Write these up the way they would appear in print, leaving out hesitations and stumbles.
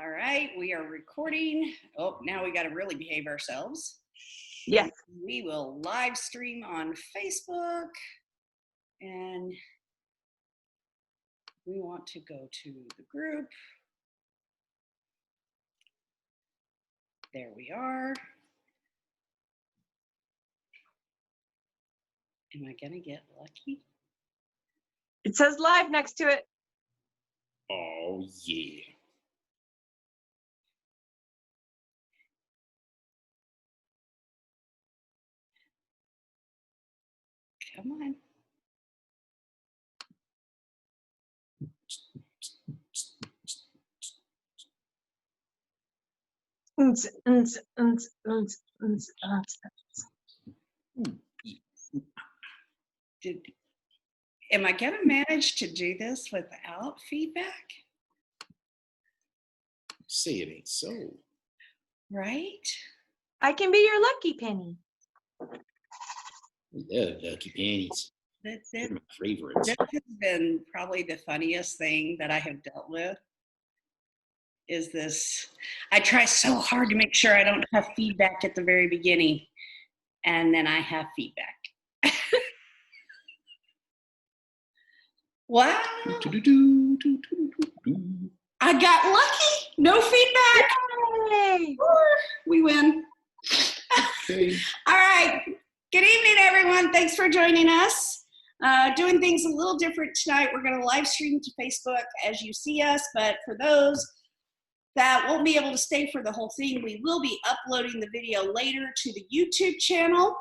All right, we are recording. Oh, now we got to really behave ourselves. Yes. We will live stream on Facebook, and we want to go to the group. There we are. Am I gonna get lucky? It says live next to it. Oh, yeah. Come on. Am I gonna manage to do this without feedback? Say it ain't so. Right? I can be your lucky penny. I love lucky pennies. That's They're it. my favorites. This has been probably the funniest thing that I have dealt with. Is this? I try so hard to make sure I don't have feedback at the very beginning, and then I have feedback. Wow! I got lucky. No feedback. Yay! We win. Okay. All right. Good evening, everyone. Thanks for joining us. Doing things a little different tonight. We're going to live stream to Facebook as you see us, but for those that won't be able to stay for the whole thing, we will be uploading the video later to the YouTube channel.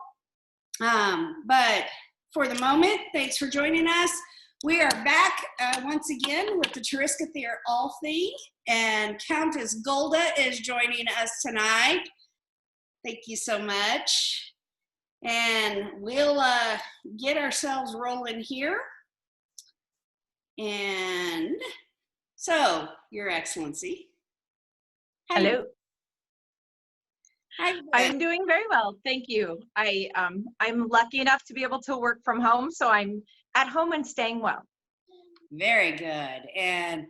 But for the moment, thanks for joining us. We are back once again with the Ysgithrian Althing, and Countess Golda is joining us tonight. Thank you so much. And we'll get ourselves rolling here. And so, Your Excellency. Hello. Hi. I'm doing very well, thank you. I'm lucky enough to be able to work from home, so I'm at home and staying well. Very good. And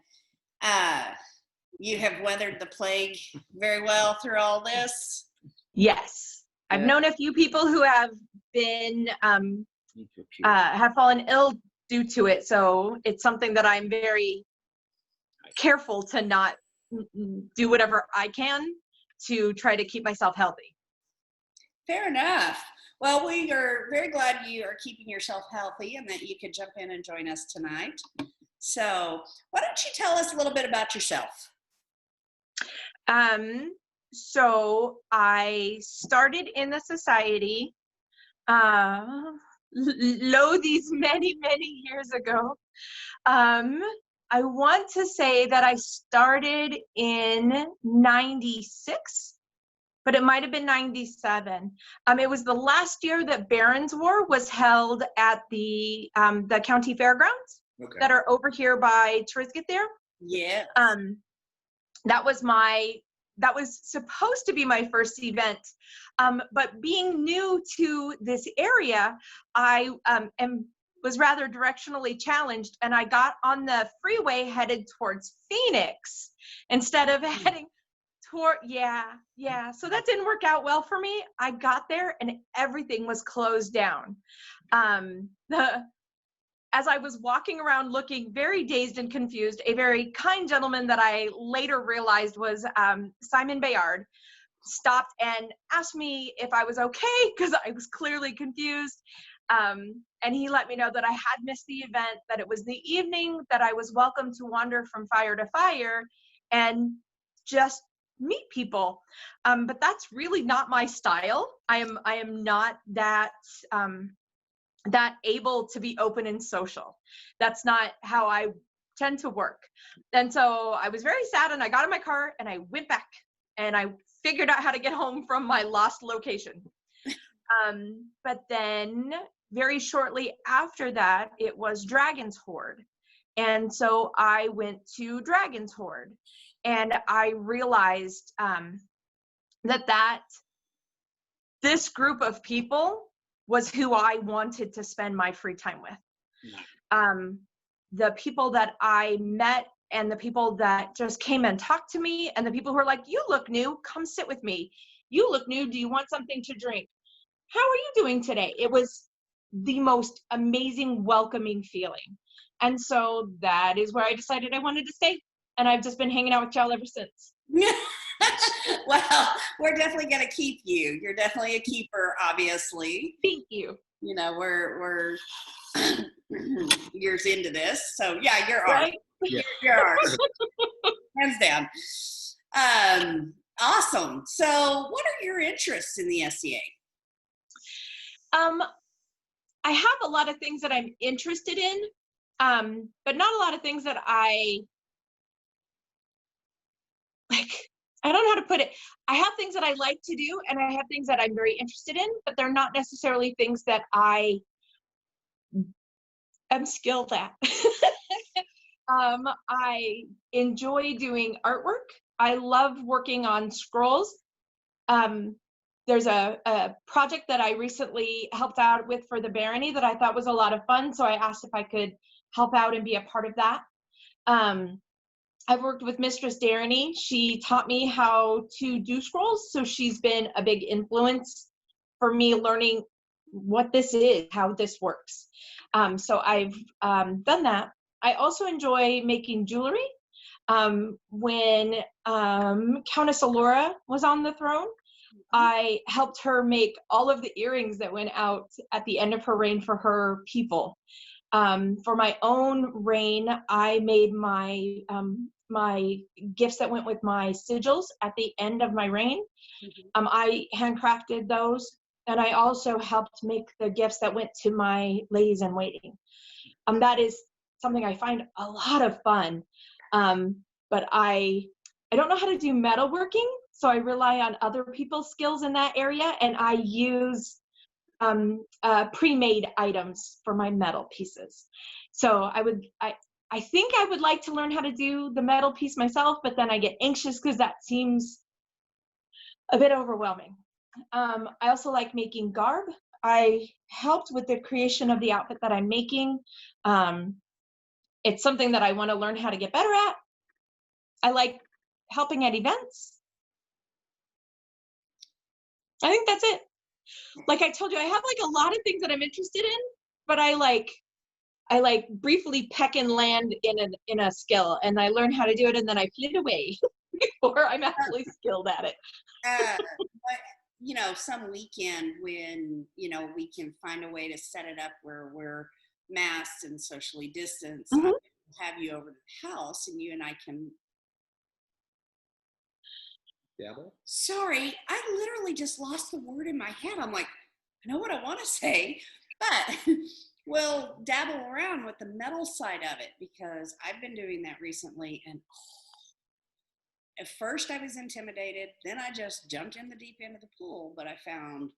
you have weathered the plague very well through all this? Yes. I've Good. known a few people who have been have fallen ill due to it, so it's something that I'm very careful to not do whatever I can to try to keep myself healthy. Fair enough. Well, we are very glad you are keeping yourself healthy and that you could jump in and join us tonight. So why don't you tell us a little bit about yourself? So I started in the society, these many years ago. I want to say that I started in 96, but it might have been 97. It was the last year that Barons War was held at the county fairgrounds that are over here by Ysgithrian. Yeah. That was supposed to be my first event, but being new to this area, I was rather directionally challenged, and I got on the freeway headed towards Phoenix instead of heading toward, so that didn't work out well for me. I got there and everything was closed down. As I was walking around looking very dazed and confused, a very kind gentleman that I later realized was Simon Bayard stopped and asked me if I was okay, because I was clearly confused. And he let me know that I had missed the event, that it was the evening, that I was welcome to wander from fire to fire and just meet people. But that's really not my style. I am not that able to be open and social. That's not how I tend to work. And so I was very sad, and I got in my car and I went back and I figured out how to get home from my lost location. But then very shortly after that, it was Dragon's Horde. And so I went to Dragon's Horde, and I realized that this group of people was who I wanted to spend my free time with. The people that I met and the people that just came and talked to me, and the people who are like, you look new, come sit with me. You look new, do you want something to drink? How are you doing today? It was the most amazing, welcoming feeling. And so that is where I decided I wanted to stay. And I've just been hanging out with y'all ever since. Well, we're definitely going to keep you. You're definitely a keeper, obviously. Thank you. You know, we're years into this. So yeah, you're ours. Right? Yeah. You're ours. Hands down. Awesome. So what are your interests in the SCA? I have a lot of things that I'm interested in, but not a lot of things that I like. I don't know how to put it. I have things that I like to do, and I have things that I'm very interested in, but they're not necessarily things that I am skilled at. I enjoy doing artwork. I love working on scrolls. There's a project that I recently helped out with for the barony that I thought was a lot of fun, so I asked if I could help out and be a part of that. I've worked with Mistress Darany. She taught me how to do scrolls, so she's been a big influence for me learning what this is, how this works. So I've done that. I also enjoy making jewelry. When Countess Alora was on the throne, I helped her make all of the earrings that went out at the end of her reign for her people. For my own reign, I made my my gifts that went with my sigils at the end of my reign. I handcrafted those, and I also helped make the gifts that went to my ladies in waiting. That is something I find a lot of fun, but I don't know how to do metalworking, so I rely on other people's skills in that area, and I use pre-made items for my metal pieces. So I think I would like to learn how to do the metal piece myself, but then I get anxious because that seems a bit overwhelming. I also like making garb. I helped with the creation of the outfit that I'm making. It's something that I want to learn how to get better at. I like helping at events. I think that's it. Like I told you, I have like a lot of things that I'm interested in, but I like briefly peck and land in a skill, and I learn how to do it, and then I put it away before I'm actually skilled at it. But you know, some weekend when we can find a way to set it up where we're masked and socially distanced, Mm-hmm. I'll have you over to the house, and you and I can. Dabble? Sorry, I literally just lost the word in my head. I'm like, I know what I want to say, but we'll dabble around with the metal side of it, because I've been doing that recently, and at first I was intimidated, then I just jumped in the deep end of the pool, but I found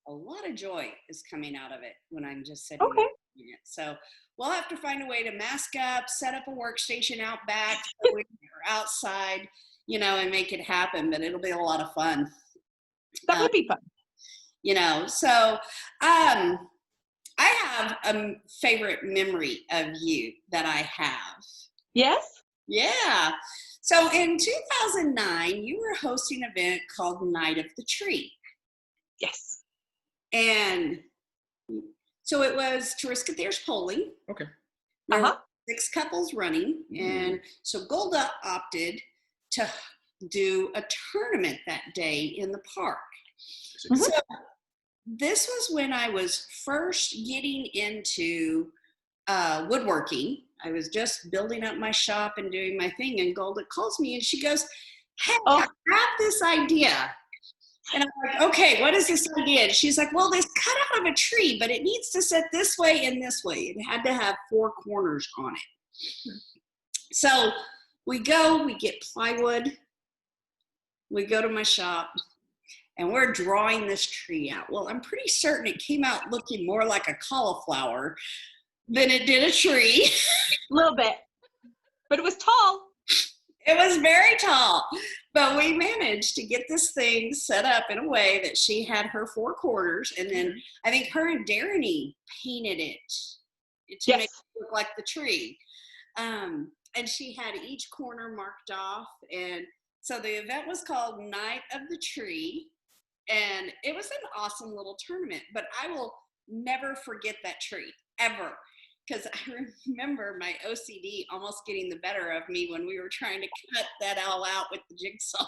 a lot of joy is coming out of it when I'm just sitting Okay. in it. So we'll have to find a way to mask up, set up a workstation out back or outside, and make it happen, but it'll be a lot of fun. That would be fun. So I have a favorite memory of you that I have. Yes? Yeah. So in 2009, you were hosting an event called Night of the Tree. Yes. And so it was Ysgithrian polling. Okay. There were 6 couples running. And so Golda opted to do a tournament that day in the park. Mm-hmm. So this was when I was first getting into woodworking. I was just building up my shop and doing my thing, and Golda calls me and she goes, hey, I have this idea. And I'm like, okay, what is this idea? And she's like, well, this cut out of a tree, but it needs to sit this way and this way. It had to have 4 corners on it. So we get plywood, we go to my shop, and we're drawing this tree out. Well, I'm pretty certain it came out looking more like a cauliflower than it did a tree. A little bit. But it was tall. It was very tall. But we managed to get this thing set up in a way that she had her 4 corners. And then I think her and Darany painted it to make it look like the tree. and she had each corner marked off. And so the event was called Night of the Tree, and it was an awesome little tournament. But I will never forget that tree, ever. Because I remember my OCD almost getting the better of me when we were trying to cut that all out with the jigsaw.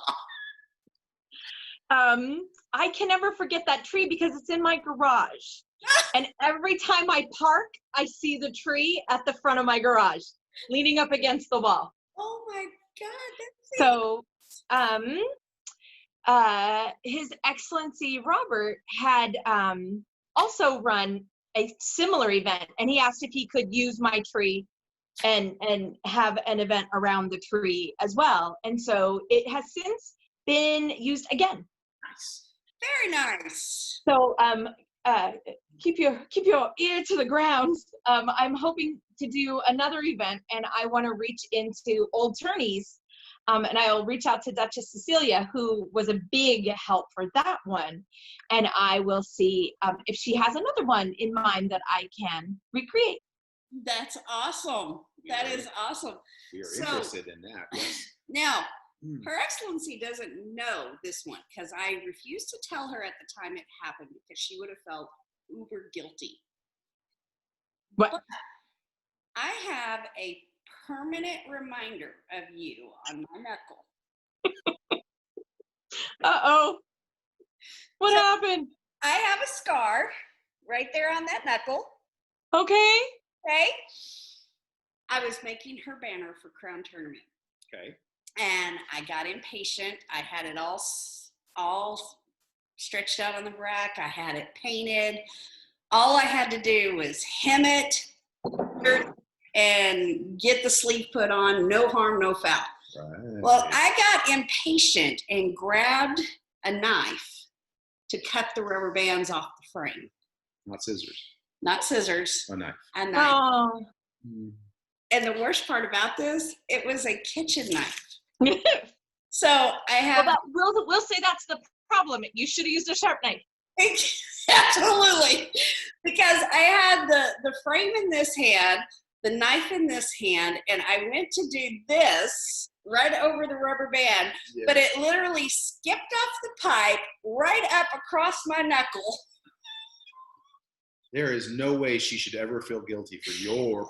I can never forget that tree because it's in my garage. And every time I park, I see the tree at the front of my garage, leaning up against the wall. Oh my God. So, His Excellency Robert had also run a similar event, and he asked if he could use my tree and have an event around the tree as well. And so it has since been used again. Nice. Very nice. So keep your ear to the ground. I'm hoping to do another event, and I want to reach into old tourneys. And I'll reach out to Duchess Cecilia, who was a big help for that one. And I will see if she has another one in mind that I can recreate. That's awesome. That is awesome. We are So- interested in that. Yes. Now, Her Excellency doesn't know this one because I refused to tell her at the time it happened because she would have felt uber guilty. What? But I have a permanent reminder of you on my knuckle. Uh-oh. What So- happened? I have a scar right there on that knuckle. Okay. Okay. I was making her banner for Crown Tournament. Okay. And I got impatient. I had it all stretched out on the rack. I had it painted. All I had to do was hem it and get the sleeve put on. No harm, no foul. Right. Well, I got impatient and grabbed a knife to cut the rubber bands off the frame. Not scissors. Not scissors, A knife. a knife. Oh. And the worst part about this, it was a kitchen knife. Well, So I have we'll say that's the problem. You should have used a sharp knife. absolutely, because I had the frame in this hand, the knife in this hand, and I went to do this right over the rubber band, Yeah. but it literally skipped off the pipe right up across my knuckle. There is no way she should ever feel guilty for your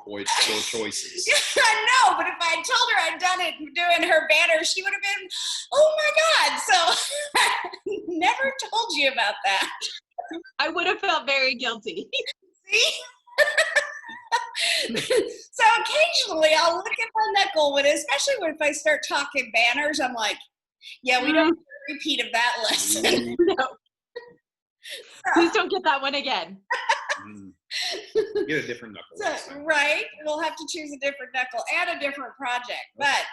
choices. I know, but if I had told her I'd done it doing her banner, she would have been, oh my God. So I never told you about that. I would have felt very guilty. See? So occasionally I'll look at my knuckle, when, especially when if I start talking banners, I'm like, yeah, we don't need a repeat of that lesson. No. Please don't get that one again. Get a different knuckle. So, next time. right? We'll have to choose a different knuckle and a different project. But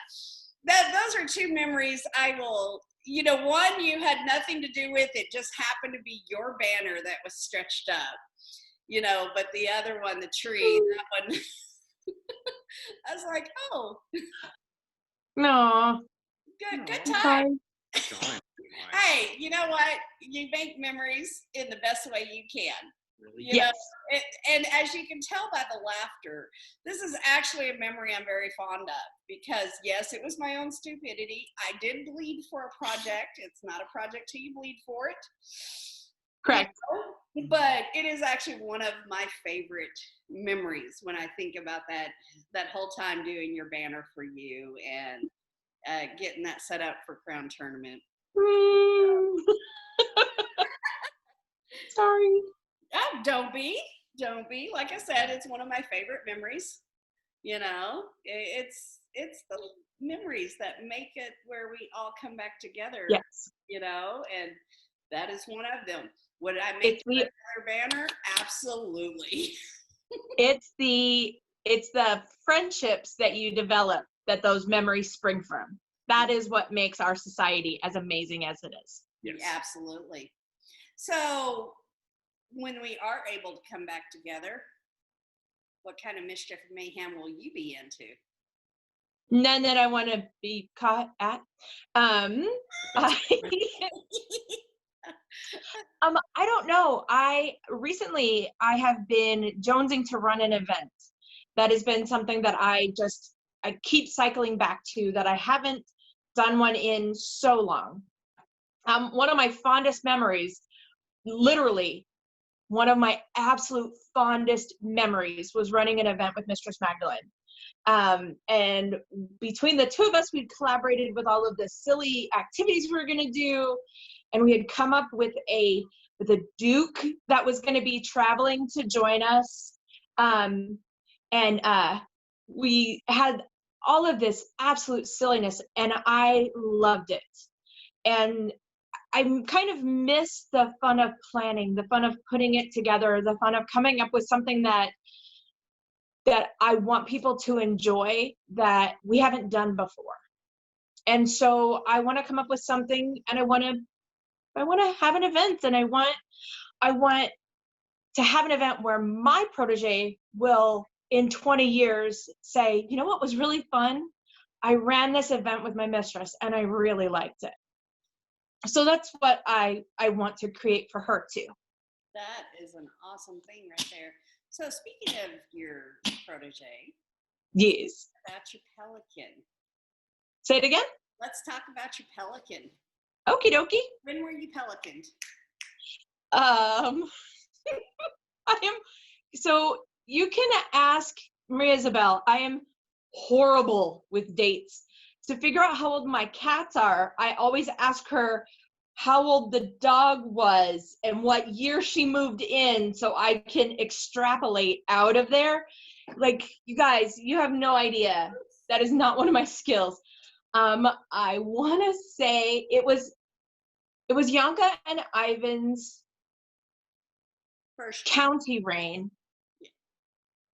those are two memories I will, one you had nothing to do with. It just happened to be your banner that was stretched up, but the other one, the tree, that one, I was like, oh, No. good time. Fine. Hey, you know what? You make memories in the best way you can. Really? You know, Yes. and as you can tell by the laughter, this is actually a memory I'm very fond of because, yes, it was my own stupidity. I did bleed for a project. It's not a project till you bleed for it. Correct. But it is actually one of my favorite memories when I think about that whole time doing your banner for you and getting that set up for Crown Tournament. Sorry. Oh, don't be. Like I said, it's one of my favorite memories. It's the memories that make it where we all come back together. Yes. And that is one of them. Would I make another banner? Absolutely. It's the friendships that you develop that those memories spring from. That is what makes our society as amazing as it is. Yes. Absolutely. So when we are able to come back together, what kind of mischief and mayhem will you be into? None that I want to be caught at. I don't know. Recently I have been jonesing to run an event. That has been something that I just keep cycling back to that I haven't done one in so long. One of my fondest memories, literally one of my absolute fondest memories, was running an event with Mistress Magdalene. And between the two of us, we'd collaborated with all of the silly activities we were going to do. And we had come up with a Duke that was going to be traveling to join us. We had all of this absolute silliness, and I loved it. And I kind of miss the fun of planning, the fun of putting it together, the fun of coming up with something that I want people to enjoy that we haven't done before. And so I want to come up with something, and I want to have an event, and I want to have an event where my protege will, in 20 years, say, you know what was really fun? I ran this event with my mistress, and I really liked it. So that's what I want to create for her too. That is an awesome thing right there. So speaking of your protege, Yes. about your pelican. Say it again? Let's talk about your pelican. Okie dokie. When were you pelicaned? So you can ask Maria Isabel. I am horrible with dates. To figure out how old my cats are, I always ask her how old the dog was and what year she moved in, so I can extrapolate out of there. Like, you guys, you have no idea. That is not one of my skills. I want to say it was Yanka and Ivan's First county reign.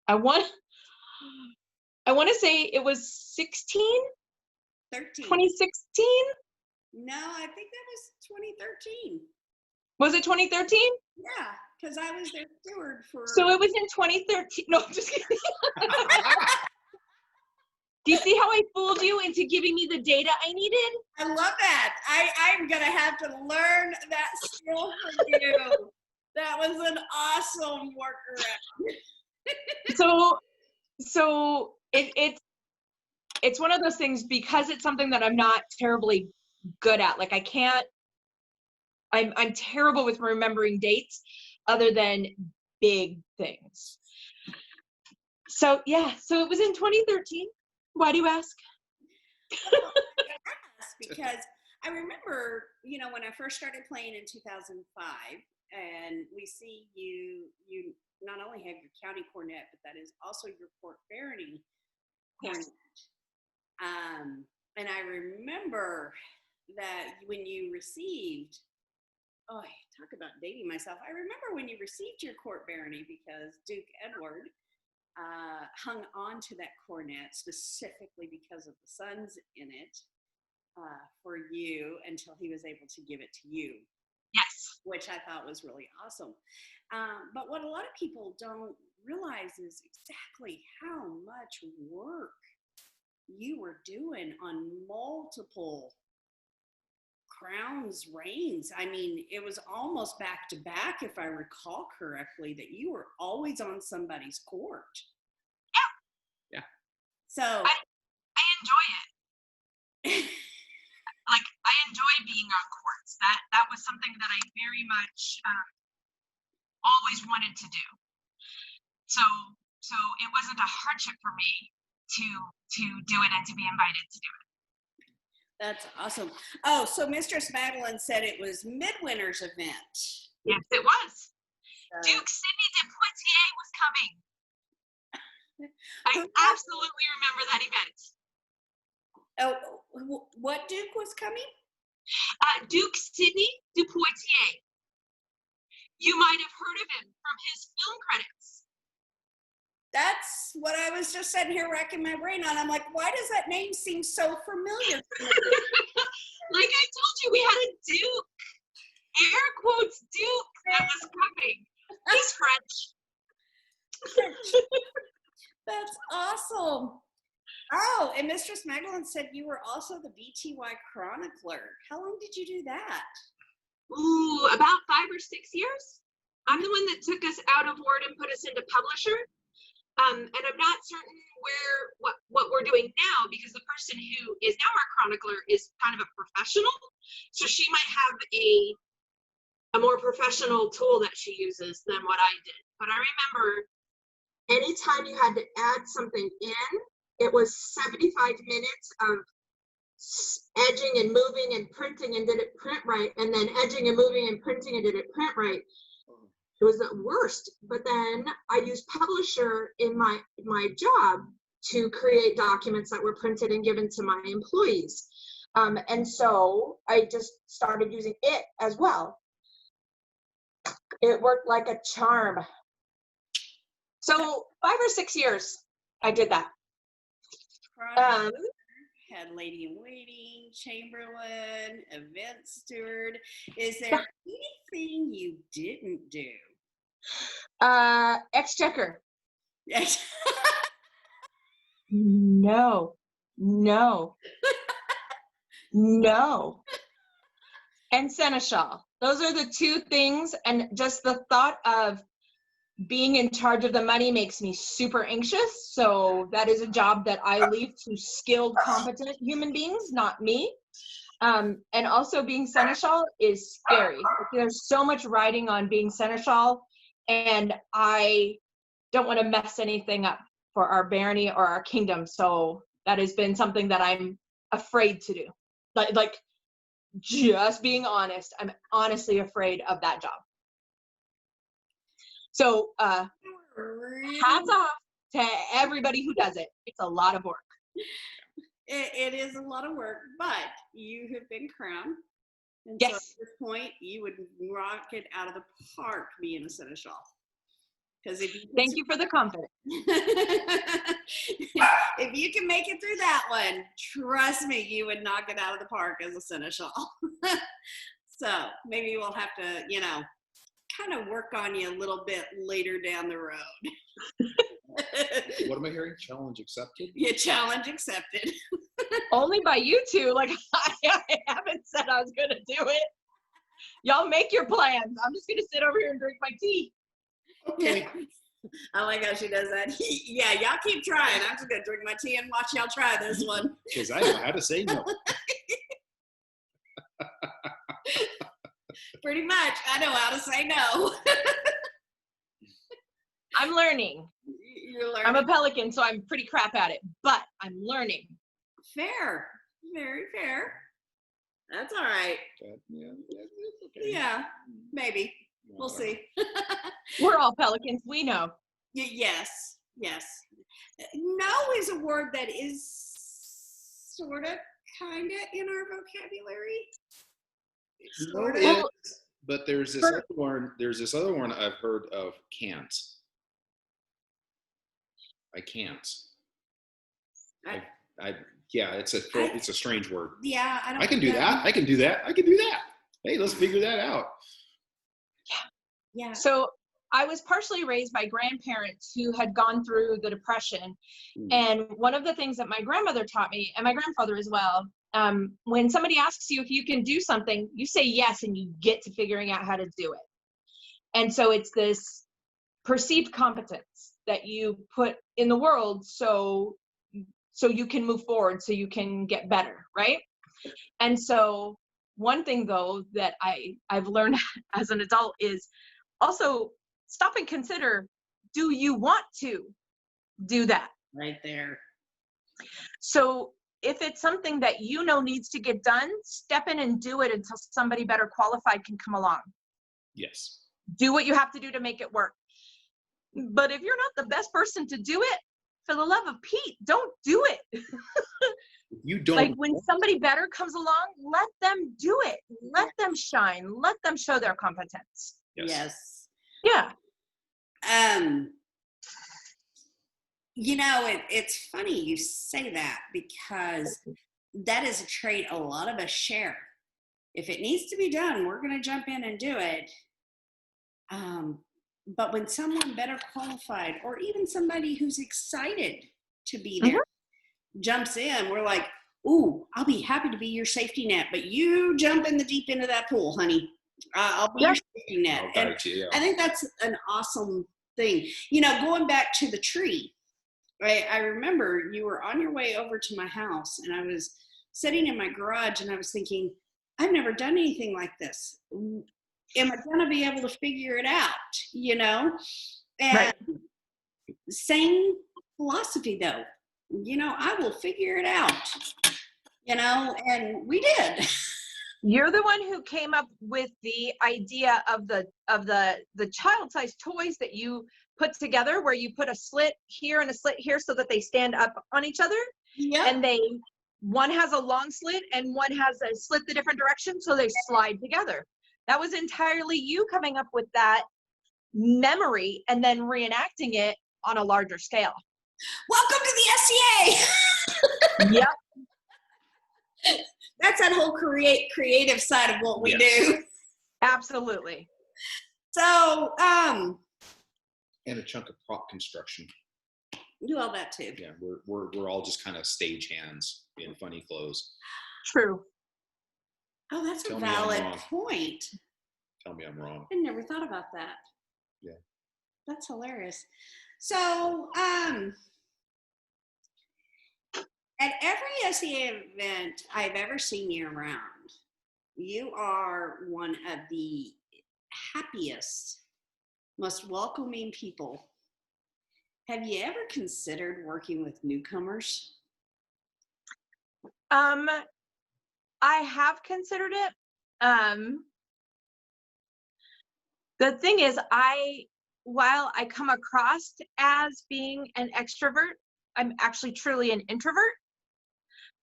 I want to say it was 13. 2016? No, I think that was 2013. Was it 2013? Yeah, because I was their steward for. So it was in 2013. No, I'm just kidding. Do you see how I fooled you into giving me the data I needed? I love that. I'm going to have to learn that skill from you. That was an awesome workaround. So it's one of those things, because it's something that I'm not terribly good at. Like, I'm terrible with remembering dates other than big things. So yeah, so it was in 2013. Why do you ask? Well, I asked because I remember, when I first started playing in 2005, and we see you not only have your county cornet, but that is also your court barony cornet. Yes. And I remember that when you received, talk about dating myself. I remember when you received your court barony, because Duke Edward hung on to that cornet specifically because of the sons in it for you until he was able to give it to you. Yes. Which I thought was really awesome. But what a lot of people don't realize is exactly how much work you were doing on multiple crowns reigns. I mean, it was almost back to back, if I recall correctly, that you were always on somebody's court. Yeah. So I enjoy it. Like, I enjoy being on courts. That was something that I very much always wanted to do. So it wasn't a hardship for me to do it and to be invited to do it. that's awesome. Oh, so Mistress Magdalene said it was Midwinter's event. Yes, it was. Duke Sidney de Poitiers was coming. I absolutely remember that event. Oh, what Duke was coming? Duke Sidney de Poitiers. You might have heard of him from his film credits. That's what I was just sitting here racking my brain on. I'm like, why does that name seem so familiar to me? Like I told you, we had a Duke, air quotes Duke, that was coming. He's French. That's awesome. Oh, and Mistress Magdalene said you were also the BTY chronicler. How long did you do that? Ooh, about 5 or 6 years. I'm the one that took us out of Word and put us into publisher. And I'm not certain what we're doing now, because the person who is now our chronicler is kind of a professional. So she might have a more professional tool that she uses than what I did. But I remember anytime you had to add something in, it was 75 minutes of edging and moving and printing and did it print right, and then edging and moving and printing and did it print right. It was the worst. But then I used Publisher in my job to create documents that were printed and given to my employees. And so I just started using it as well. It worked like a charm. So 5 or 6 years I did that. Had lady in waiting, chamberlain, event steward. Is there anything you didn't do? Exchequer. Yes. No. And seneschal. Those are the two things. And just the thought of being in charge of the money makes me super anxious. So that is a job that I leave to skilled, competent human beings, not me. And also being seneschal is scary. There's so much riding on being seneschal, and I don't want to mess anything up for our barony or our kingdom. So that has been something that I'm afraid to do. Like just being honest, I'm honestly afraid of that job. So hats off to everybody who does it. It's a lot of work. It is a lot of work, but you have been crowned. And yes. So at this point, you would rock it out of the park being a seneschal. Thank you for the confidence. If you can make it through that one, trust me, you would knock it out of the park as a seneschal. So maybe we'll have to, kind of work on you a little bit later down the road. What am I hearing? Challenge accepted? Yeah, challenge accepted. Only by you two. Like, I haven't said I was going to do it. Y'all make your plans. I'm just going to sit over here and drink my tea. Okay. I like how she does that. Yeah, y'all keep trying. I'm just going to drink my tea and watch y'all try this one. Because I know how to say no. Pretty much. I know how to say no. I'm learning. You're learning. I'm a pelican, so I'm pretty crap at it, but I'm learning. Fair. Very fair. That's all right. Yeah, it's okay. Yeah, maybe. We'll see. We're all pelicans. We know. Yes. No is a word that is sort of, kind of in our vocabulary. Sort of. But there's this other one. There's this other one I've heard of. Can't. I can't. It's a strange word. Yeah, I can do that. I can do that. Hey, let's figure that out. Yeah. So I was partially raised by grandparents who had gone through the Depression. And one of the things that my grandmother taught me, and my grandfather as well, when somebody asks you if you can do something, you say yes, and you get to figuring out how to do it. And so it's this perceived competence that you put in the world so you can move forward, so you can get better, right? And so one thing, though, that I've learned as an adult is also stop and consider, do you want to do that? Right there. So if it's something that needs to get done, step in and do it until somebody better qualified can come along. Yes. Do what you have to do to make it work. But if you're not the best person to do it, for the love of Pete, don't do it. You don't. Like when somebody better comes along, let them do it. Let them shine. Let them show their competence. Yes. Yeah. It's funny you say that, because that is a trait a lot of us share. If it needs to be done, we're going to jump in and do it. But when someone better qualified, or even somebody who's excited to be there, jumps in, we're like, ooh, I'll be happy to be your safety net, but you jump in the deep end of that pool, honey. I'll be your safety net. And I think that's an awesome thing. Going back to the tree, right? I remember you were on your way over to my house, and I was sitting in my garage, and I was thinking, I've never done anything like this. Am I going to be able to figure it out? And Right. same philosophy, though. I will figure it out. And we did. You're the one who came up with the idea of the child-sized toys that you put together, where you put a slit here and a slit here so that they stand up on each other. Yeah. And one has a long slit and one has a slit the different direction, so they slide together. That was entirely you coming up with that memory and then reenacting it on a larger scale. Welcome to the SCA. Yep. That's that whole creative side of what we Yes. do. Absolutely. So, And a chunk of prop construction. do all that too. Yeah, we're all just kind of stage hands in funny clothes. True. Oh, that's Tell a me I'm valid wrong. point. Tell me I'm wrong. I never thought about that. Yeah. That's hilarious. So, at every SEA event I've ever seen you around, you are one of the happiest, most welcoming people. Have you ever considered working with newcomers? I have considered it. The thing is, while I come across as being an extrovert, I'm actually truly an introvert.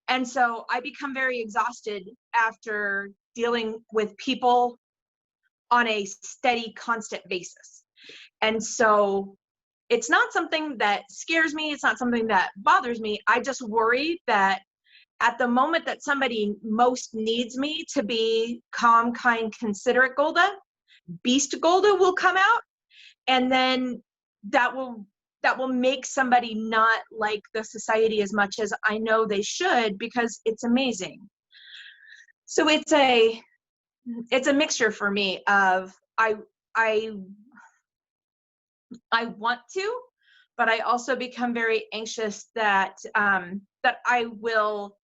And so I become very exhausted after dealing with people on a steady, constant basis. And so it's not something that scares me. It's not something that bothers me. I just worry that at the moment that somebody most needs me to be calm, kind, considerate Golda, Beast Golda will come out, and then that will make somebody not like the society as much as I know they should, because it's amazing. So it's a mixture for me of I want to, but I also become very anxious that I will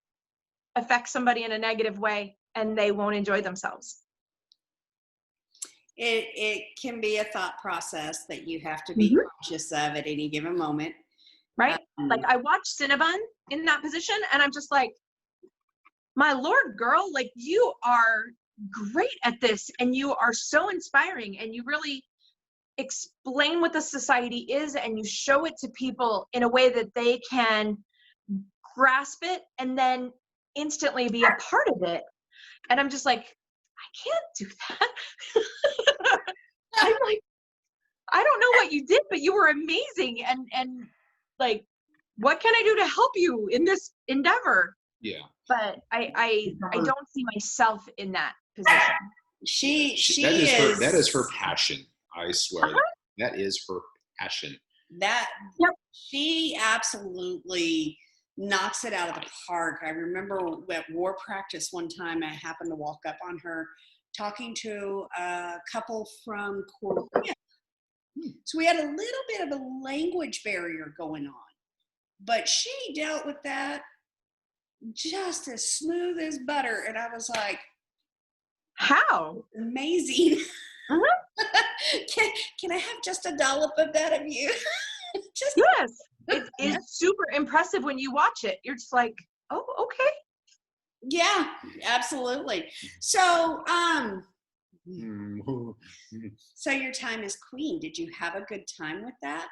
affect somebody in a negative way and they won't enjoy themselves. It can be a thought process that you have to be conscious of at any given moment. Right? Like I watched Cinnabon in that position and I'm just like, my Lord, girl, like you are great at this and you are so inspiring and you really explain what the society is and you show it to people in a way that they can grasp it and then instantly be a part of it. And I'm just like, I can't do that. I'm like, I don't know what you did, but you were amazing. And like, what can I do to help you in this endeavor? Yeah. But I don't see myself in that position. That is her passion. I swear. That is her passion. She absolutely knocks it out of the park. I remember at war practice one time, I happened to walk up on her talking to a couple from Korea. So we had a little bit of a language barrier going on, but she dealt with that just as smooth as butter. And I was like, how amazing. Can I have just a dollop of that of you? Yes, it is super impressive when you watch it. You're just like, oh, okay. Yeah, absolutely. So, so your time as queen, did you have a good time with that?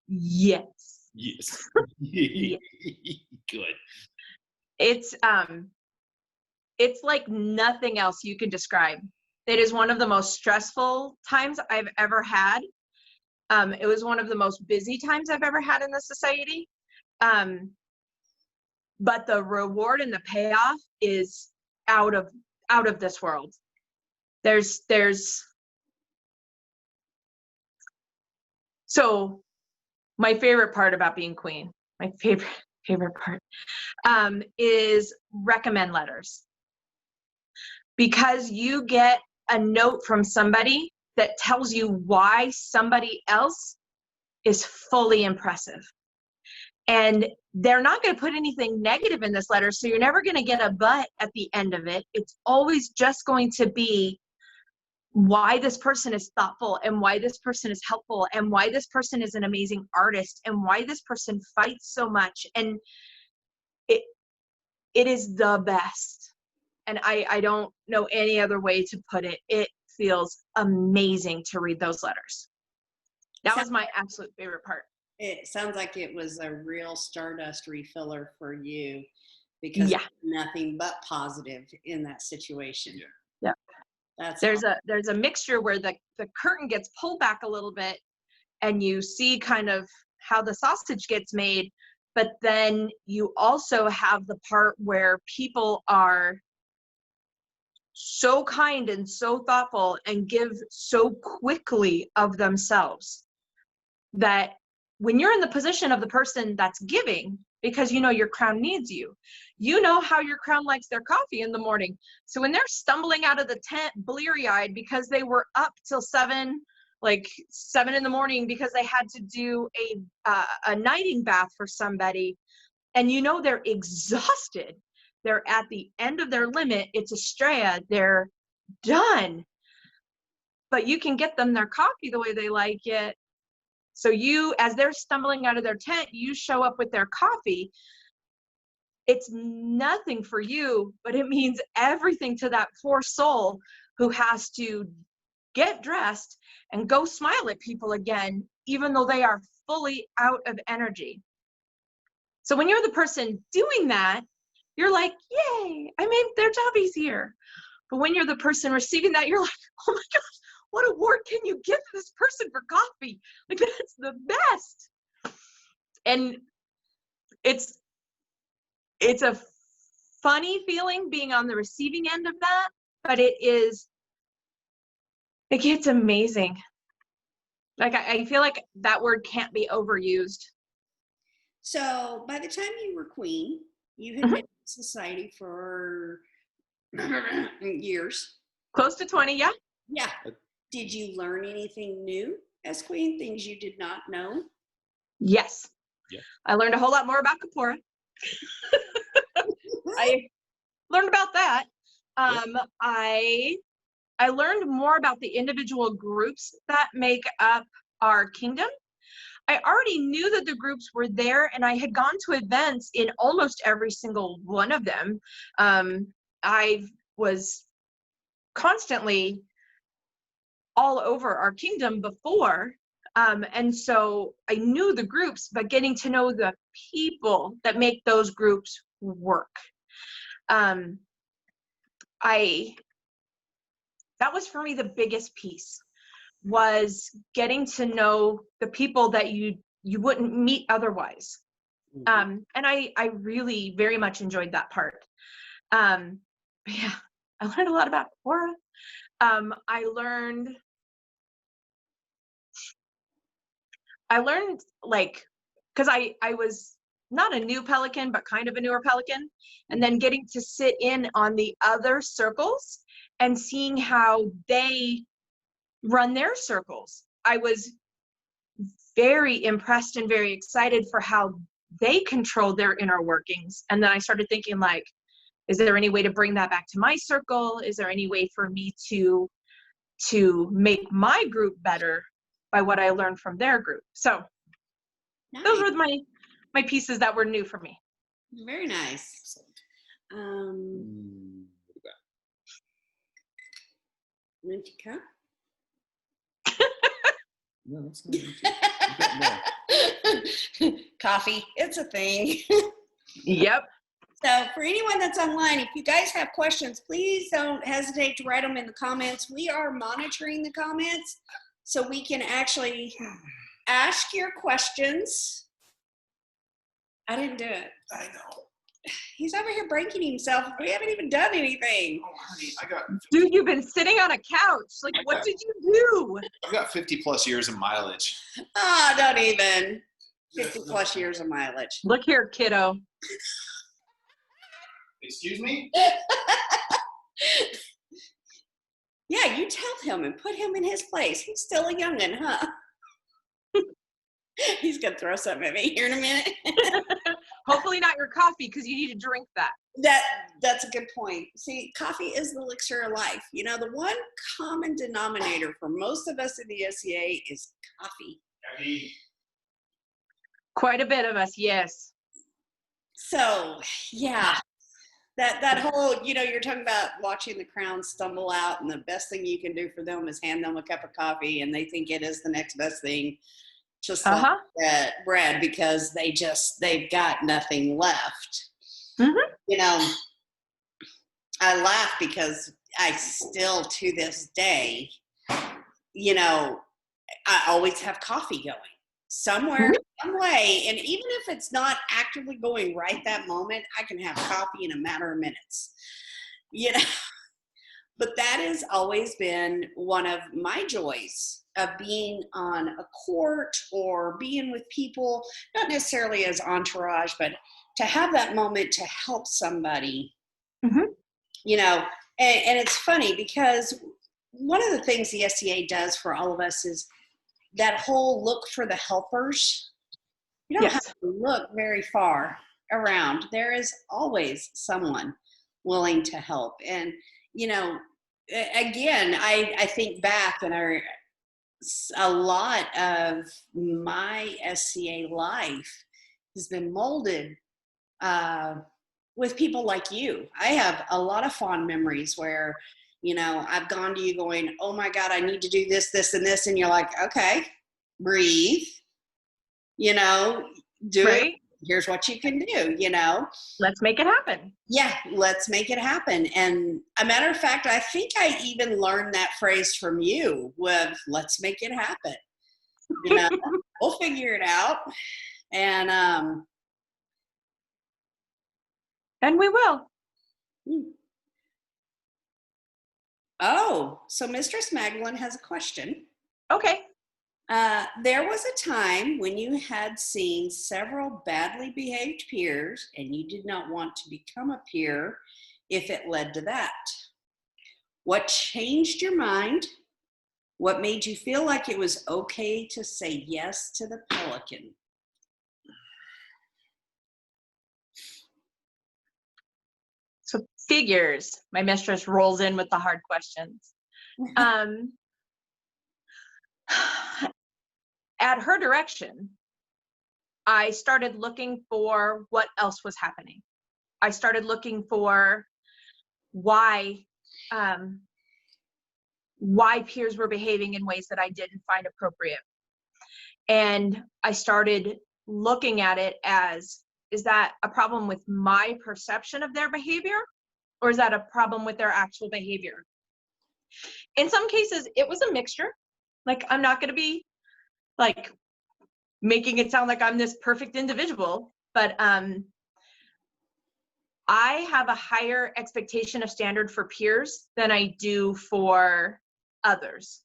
Yes. Yes. Good. It's like nothing else you can describe. It is one of the most stressful times I've ever had. It was one of the most busy times I've ever had in the society. But the reward and the payoff is out of this world. So my favorite part about being queen, my favorite part, is recommend letters. Because you get a note from somebody that tells you why somebody else is fully impressive. And they're not going to put anything negative in this letter, so you're never going to get a but at the end of it. It's always just going to be why this person is thoughtful, and why this person is helpful, and why this person is an amazing artist, and why this person fights so much. And it is the best. And I don't know any other way to put it. It feels amazing to read those letters. That was my absolute favorite part. It sounds like it was a real Stardust refiller for you, because nothing but positive in that situation. Yeah. That's there's a mixture where the curtain gets pulled back a little bit and you see kind of how the sausage gets made, but then you also have the part where people are so kind and so thoughtful and give so quickly of themselves that when you're in the position of the person that's giving, because you know your crown needs you, you know how your crown likes their coffee in the morning. So when they're stumbling out of the tent bleary-eyed because they were up till 7 in the morning because they had to do a nighting bath for somebody, and you know they're exhausted, they're at the end of their limit, it's Estrella, they're done, but you can get them their coffee the way they like it. So you, as they're stumbling out of their tent, you show up with their coffee. It's nothing for you, but it means everything to that poor soul who has to get dressed and go smile at people again, even though they are fully out of energy. So when you're the person doing that, you're like, yay, I made their job easier. But when you're the person receiving that, you're like, oh my gosh, what award can you give this person for coffee? Like, that's the best. And it's a funny feeling being on the receiving end of that, but it gets amazing. Like, I feel like that word can't be overused. So by the time you were queen, you had been in society for years. Close to 20, yeah. Yeah. Did you learn anything new as queen, things you did not know? Yes. Yeah. I learned a whole lot more about Kapora. I learned about that. I learned more about the individual groups that make up our kingdom. I already knew that the groups were there, and I had gone to events in almost every single one of them. I was constantly all over our kingdom before. And so I knew the groups, but getting to know the people that make those groups work. That was for me the biggest piece, was getting to know the people that you wouldn't meet otherwise. And I really very much enjoyed that part. But yeah, I learned a lot about Kapora. I learned like, because I was not a new pelican, but kind of a newer pelican, and then getting to sit in on the other circles and seeing how they run their circles. I was very impressed and very excited for how they control their inner workings. And then I started thinking, like, is there any way to bring that back to my circle? Is there any way for me to make my group better by what I learned from their group? So nice. Those were my pieces that were new for me. Very nice. Empty cup? No, that's not empty. Coffee, it's a thing. Yep. So for anyone that's online, if you guys have questions, please don't hesitate to write them in the comments. We are monitoring the comments so we can actually ask your questions. I didn't do it. I know. He's over here breaking himself. We haven't even done anything. Oh, honey, I got... Dude, you've been sitting on a couch. Like, what did you do? I've got 50 plus years of mileage. Oh, don't even. 50 plus years of mileage. Look here, kiddo. Excuse me? Yeah, you tell killed him and put him in his place. He's still a youngin', huh? He's going to throw something at me here in a minute. Hopefully not your coffee, because you need to drink that. That's a good point. See, coffee is the elixir of life. You know, the one common denominator for most of us in the SCA is coffee. Quite a bit of us, yes. So, yeah, that whole, you know, you're talking about watching the crown stumble out, and the best thing you can do for them is hand them a cup of coffee, and they think it is the next best thing, just like bread, because they've got nothing left. Mm-hmm. You know, I laugh because I still, to this day, you know, I always have coffee going somewhere, some way. And even if it's not actively going right that moment, I can have coffee in a matter of minutes, you know. But that has always been one of my joys of being on a court or being with people, not necessarily as entourage, but to have that moment to help somebody, you know. And it's funny because one of the things the SCA does for all of us is that whole look for the helpers. You don't have to look very far around. There is always someone willing to help. And, you know, again, I think back, and a lot of my SCA life has been molded with people like you. I have a lot of fond memories where, you know, I've gone to you going, oh my God, I need to do this, this, and this. And you're like, okay, breathe, you know, do it. Here's what you can do, you know. Let's make it happen. Yeah, let's make it happen. And a matter of fact, I think I even learned that phrase from you with let's make it happen. You know, we'll figure it out. And we will. Oh, so Mistress Magdalene has a question. Okay. There was a time when you had seen several badly behaved peers and you did not want to become a peer if it led to that. What changed your mind? What made you feel like it was okay to say yes to the Pelican? So figures, my mistress rolls in with the hard questions. At her direction, I started looking for what else was happening. I started looking for why peers were behaving in ways that I didn't find appropriate. And I started looking at it as, is that a problem with my perception of their behavior, or is that a problem with their actual behavior? In some cases, it was a mixture. Like, I'm not going to be like making it sound like I'm this perfect individual, but I have a higher expectation of standard for peers than I do for others.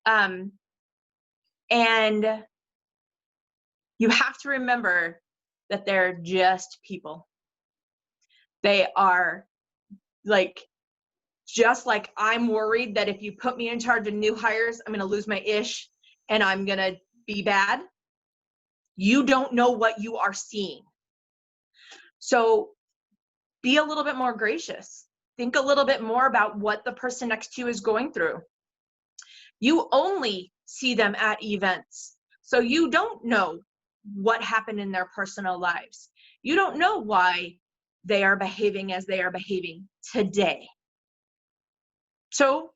And you have to remember that they're just people. They are like, just like I'm worried that if you put me in charge of new hires, I'm going to lose my ish and I'm going to be bad. You don't know what you are seeing. So be a little bit more gracious. Think a little bit more about what the person next to you is going through. You only see them at events, so you don't know what happened in their personal lives. You don't know why they are behaving as they are behaving today. So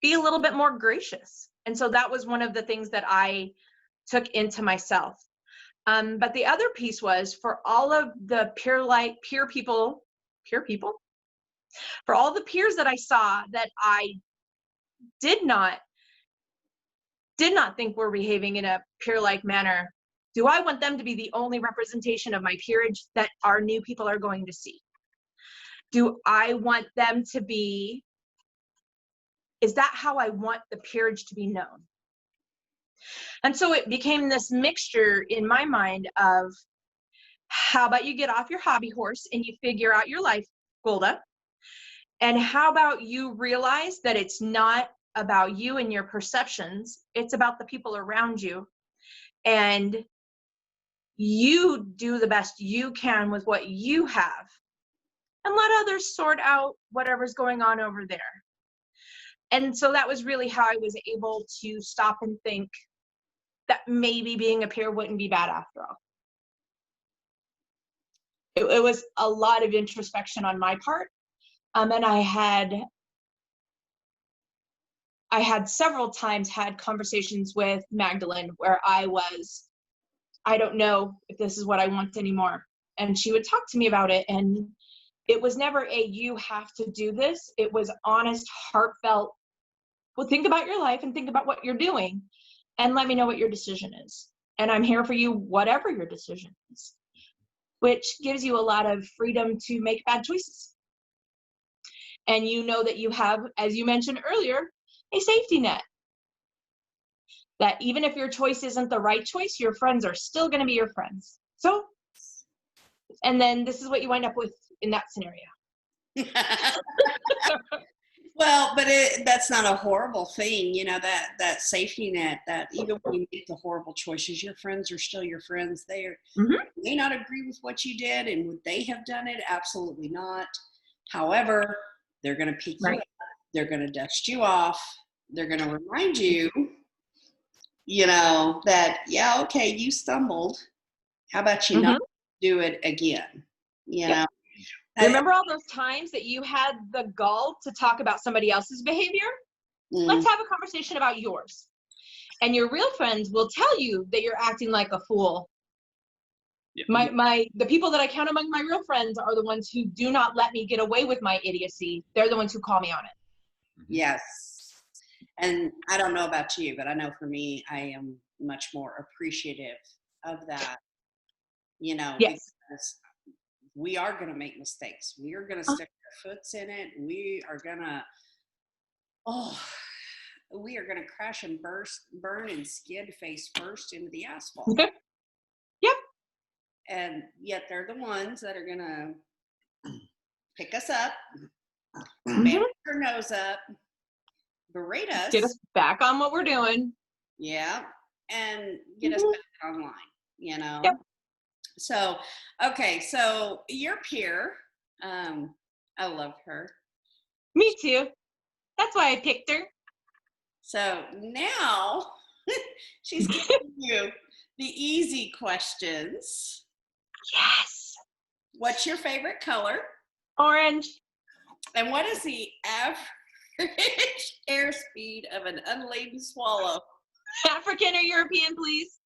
be a little bit more gracious. And so that was one of the things that I took into myself. But the other piece was for all of the peer people, for all the peers that I saw that I did not think were behaving in a peer-like manner, do I want them to be the only representation of my peerage that our new people are going to see? Do I want them to be, is that how I want the peerage to be known? And so it became this mixture in my mind of, how about you get off your hobby horse and you figure out your life, Golda, And how about you realize that it's not about you and your perceptions, it's about the people around you. And you do the best you can with what you have, and let others sort out whatever's going on over there. And so that was really how I was able to stop and think that maybe being a peer wouldn't be bad after all. It was a lot of introspection on my part. And I had several times had conversations with Magdalene where I don't know if this is what I want anymore. And she would talk to me about it. And it was never you have to do this. It was honest, heartfelt, well, think about your life and think about what you're doing and let me know what your decision is. And I'm here for you, whatever your decision is, which gives you a lot of freedom to make bad choices. And you know that you have, as you mentioned earlier, a safety net. That even if your choice isn't the right choice, your friends are still going to be your friends. So, and then this is what you wind up with in that scenario. Well, but that's not a horrible thing, you know, that safety net, that even when you make the horrible choices, your friends are still your friends. They may not agree with what you did, and would they have done it? Absolutely not. However, they're going to pick you up. They're going to dust you off. They're going to remind you, you know, that, yeah, okay, you stumbled. How about you not do it again? You know? Remember all those times that you had the gall to talk about somebody else's behavior? Let's have a conversation about yours. And your real friends will tell you that you're acting like a fool. Yeah. The people that I count among my real friends are the ones who do not let me get away with my idiocy. They're the ones who call me on it. Yes. And I don't know about you, but I know for me, I am much more appreciative of that, you know, yes. Because we are going to make mistakes. We are going to stick our foots in it. We are going to crash and burn and skid face first into the asphalt. Yep. And yet they're the ones that are going to pick us up, bandage our nose up, berate us, get us back on what we're doing. Yeah. And get us back online, you know? Yep. So, okay. So your peer, I love her. Me too. That's why I picked her. So now she's giving you the easy questions. Yes. What's your favorite color? Orange. And what is the average airspeed of an unladen swallow? African or European, please?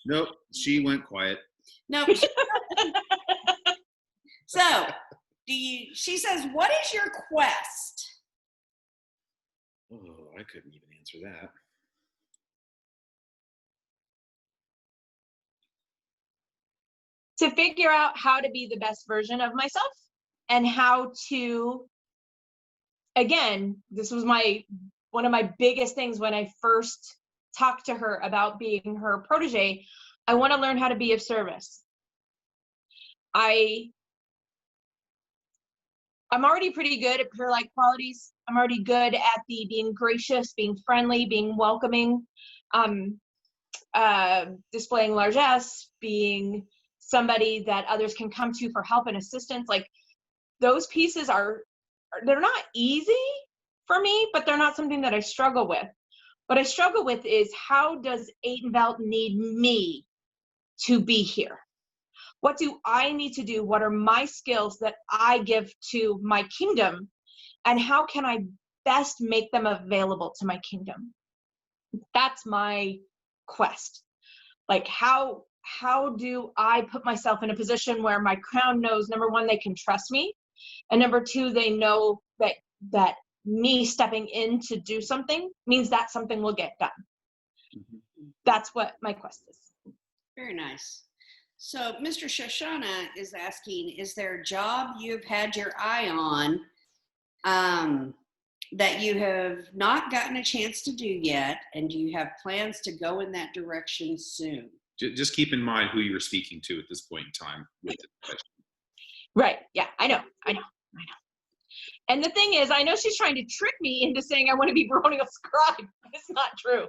Nope, she went quiet. Nope. So, she says, what is your quest? Oh, I couldn't even answer that. To figure out how to be the best version of myself and how to, again, this was one of my biggest things when I first talked to her about being her protege. I want to learn how to be of service. I'm already pretty good at peer-like qualities. I'm already good at the being gracious, being friendly, being welcoming, displaying largesse, being somebody that others can come to for help and assistance. Like, those pieces they're not easy for me, but they're not something that I struggle with. What I struggle with is, how does Atenveld need me to be here? What do I need to do? What are my skills that I give to my kingdom? And how can I best make them available to my kingdom? That's my quest. Like, how do I put myself in a position where my crown knows, number one, they can trust me, and number two, they know that me stepping in to do something means that something will get done. That's what my quest is. Very nice. So Mr. Shoshana is asking, is there a job you've had your eye on that you have not gotten a chance to do yet, and do you have plans to go in that direction soon? Just keep in mind who you're speaking to at this point in time with the question. Right. Yeah, I know. And the thing is, I know she's trying to trick me into saying I want to be baronial scribe. It's not true.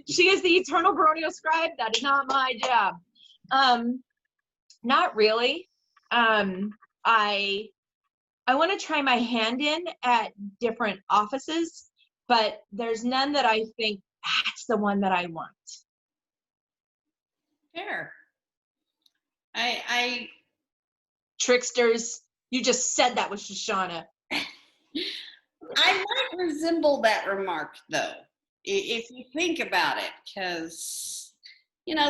She is the eternal baronial scribe. That is not my job. Not really. I want to try my hand in at different offices, but there's none that I think that's the one that I want. Fair. I Tricksters. You just said that with Shoshana. might resemble that remark, though, if you think about it, because,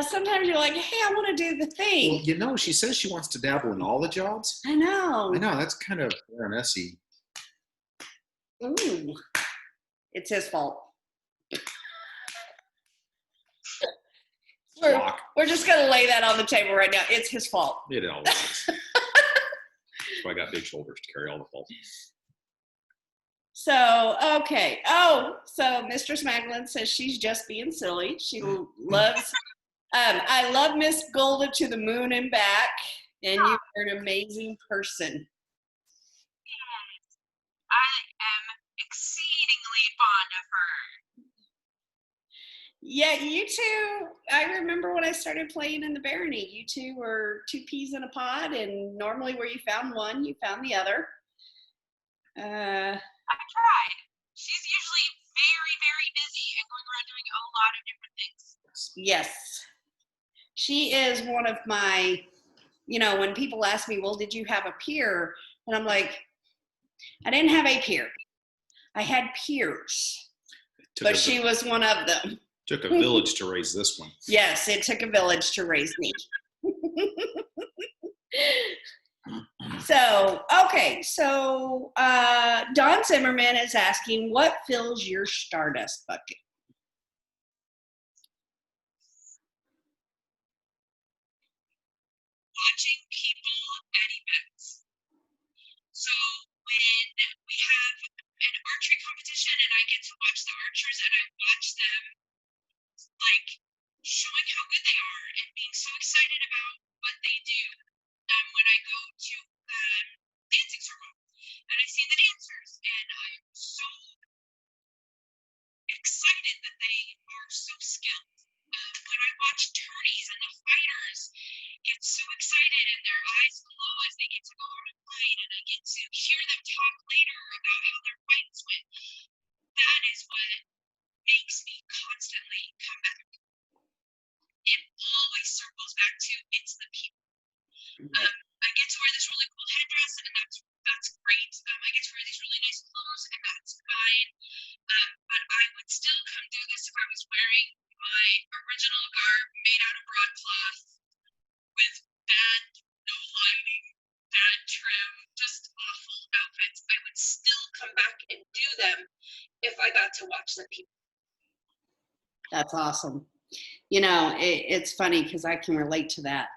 sometimes you're like, hey, I want to do the thing. Well, she says she wants to dabble in all the jobs. I know. That's kind of Baronessy. Ooh. It's his fault. We're just going to lay that on the table right now. It's his fault. It always is. That's why I got big shoulders to carry all the fault. So, okay. So Mistress Magdalene says she's just being silly. She loves, I love Miss Golda to the moon and back, and you're an amazing person. Yes, I am exceedingly fond of her. Yeah, you two, I remember when I started playing in the barony, you two were two peas in a pod, and normally where you found one, you found the other. I tried. She's usually very, very busy and going around doing a lot of different things. Yes. She is one of my, when people ask me, well, did you have a peer? And I'm like, I didn't have a peer. I had peers, but she was one of them. Took a village to raise this one. Yes, it took a village to raise me. So, okay. So, Don Zimmerman is asking, what fills your Stardust bucket? Watching people at events. So when we have an archery competition and I get to watch the archers and I watch them showing how good they are and being so excited about what they do. When I go to dancing circle and I see the dancers and I'm so excited that they are so skilled. When I watch tourneys and the fighters get so excited and their eyes glow as they get to go out and fight, and I get to hear them talk later about how their fights went, that is what makes me constantly come back. It always circles back to it's the people. I get to wear this really cool headdress, and that's great. I get to wear these really nice clothes, and that's fine. But I would still come do this if I was wearing my original garb made out of broadcloth with bad, no lighting, bad trim, just awful outfits. I would still come back and do them if I got to watch the people. That's awesome. It's funny because I can relate to that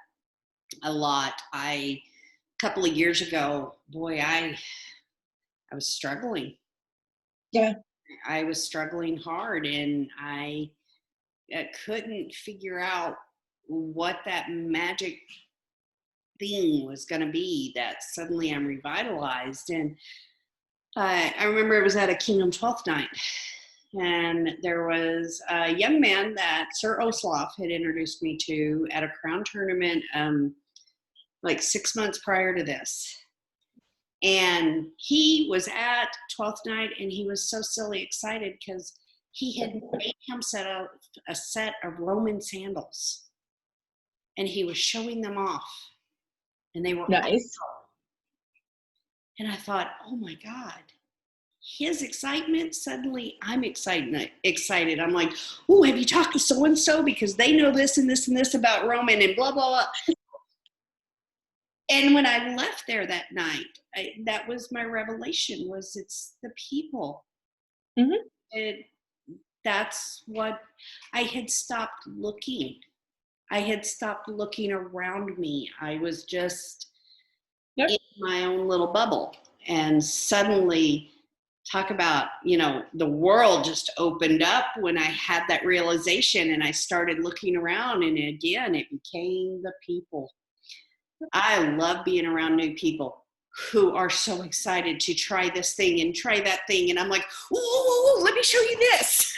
a lot. A couple of years ago, boy, I was struggling. Yeah. I was struggling hard, and I couldn't figure out what that magic thing was going to be that suddenly I'm revitalized. And I remember it was at a Kingdom 12th night. And there was a young man that Sir Osloff had introduced me to at a crown tournament 6 months prior to this. And he was at 12th night, and he was so silly excited because he had made himself a set of Roman sandals. And he was showing them off. And they were nice. awesome. And I thought, oh my God. His excitement, suddenly I'm excited. I'm like, oh, have you talked to so-and-so? Because they know this and this and this about Roman and blah, blah, blah. And when I left there that night, that was my revelation, was it's the people. Mm-hmm. That's what I had stopped looking. I had stopped looking around me. I was just in my own little bubble. And suddenly talk about, the world just opened up when I had that realization and I started looking around, and again, it became the people. I love being around new people who are so excited to try this thing and try that thing. And I'm like, ooh, let me show you this.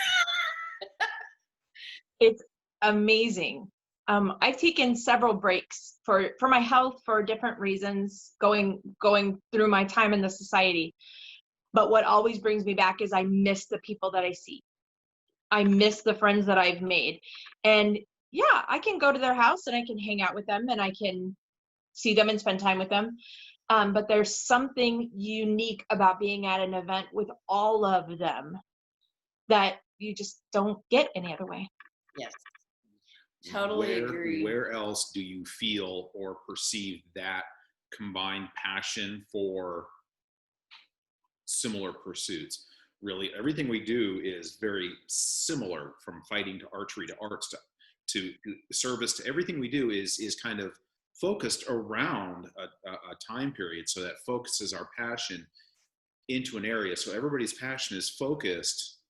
It's amazing. I've taken several breaks for my health for different reasons, going through my time in the society. But what always brings me back is I miss the people that I see. I miss the friends that I've made. And yeah, I can go to their house and I can hang out with them and I can see them and spend time with them. But there's something unique about being at an event with all of them that you just don't get any other way. Yes. Totally agree. Where else do you feel or perceive that combined passion for similar pursuits? Really, everything we do is very similar, from fighting to archery to arts to service to everything we do is kind of focused around a time period. So that focuses our passion into an area. So everybody's passion is focused